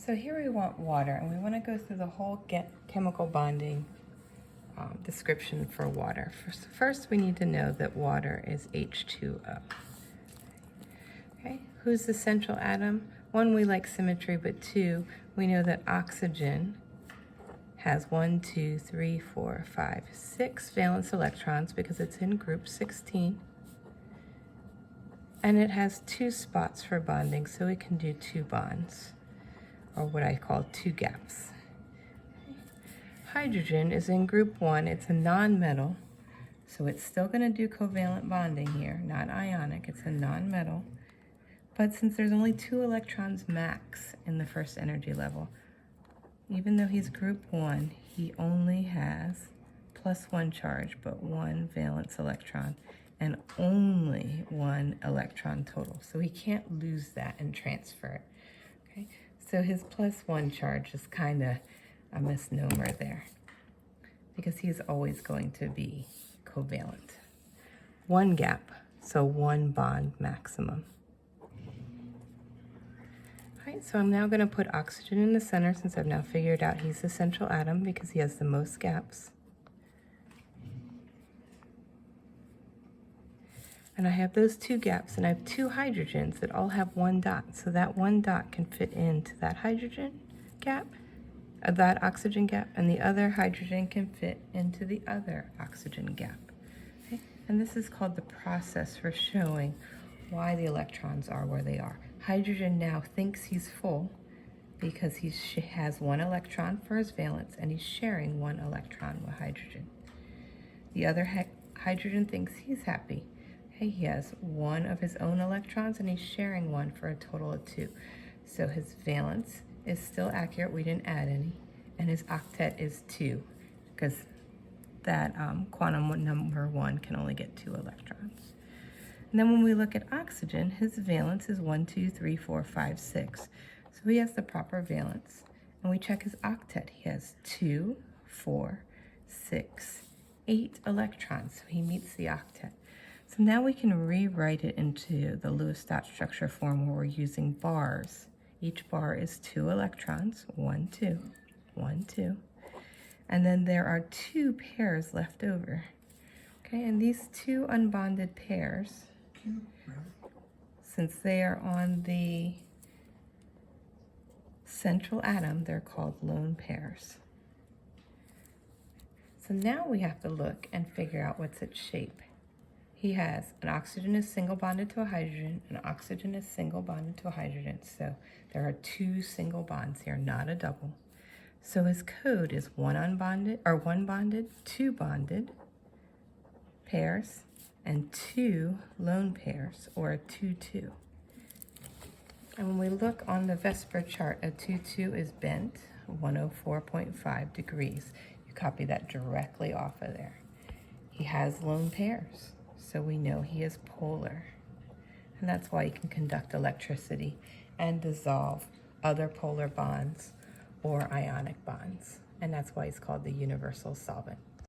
So here we want water, and we want to go through the whole chemical bonding description for water. First, we need to know that water is H2O. Okay, who's the central atom? One, we like symmetry, but two, we know that oxygen has 6 valence electrons because it's in group 16. And it has 2 spots for bonding, so we can do 2 bonds, or what I call 2 gaps. Hydrogen is in group 1. It's a non-metal, so it's still going to do covalent bonding here, not ionic. It's a non-metal. But since there's only 2 electrons max in the first energy level, even though he's group 1, he only has +1 charge, but 1 valence electron, and only 1 electron total. So he can't lose that and transfer it. Okay? So his +1 charge is kind of a misnomer there, because he's always going to be covalent. 1 gap, so 1 bond maximum. All right, so I'm now going to put oxygen in the center, since I've now figured out he's the central atom because he has the most gaps. And I have those 2 gaps, and I have 2 hydrogens that all have 1 dot. So that 1 dot can fit into that hydrogen gap, that oxygen gap, and the other hydrogen can fit into the other oxygen gap. Okay? And this is called the process for showing why the electrons are where they are. Hydrogen now thinks he's full because he has 1 electron for his valence, and he's sharing 1 electron with hydrogen. The other hydrogen thinks he's happy. Okay, he has 1 of his own electrons, and he's sharing 1 for a total of 2. So his valence is still accurate. We didn't add any. And his octet is 2, because that quantum number 1 can only get 2 electrons. And then when we look at oxygen, his valence is 1, 2, 3, 4, 5, 6. So he has the proper valence. And we check his octet. He has 2, 4, 6, 8 electrons. So he meets the octet. So now we can rewrite it into the Lewis dot structure form, where we're using bars. Each bar is 2 electrons, 1, 2, 1, 2. And then there are 2 pairs left over. Okay, and these 2 unbonded pairs, since they are on the central atom, they're called lone pairs. So now we have to look and figure out what's its shape. He has an oxygen is single bonded to a hydrogen, and oxygen is single bonded to a hydrogen. So there are 2 single bonds here, not a double. So his code is 1 unbonded, or 1 bonded, 2 bonded pairs, and 2 lone pairs, or a 2-2. And when we look on the VSEPR chart, a 2-2 is bent 104.5 degrees. You copy that directly off of there. He has lone pairs, so we know he is polar. And that's why he can conduct electricity and dissolve other polar bonds or ionic bonds. And that's why he's called the universal solvent.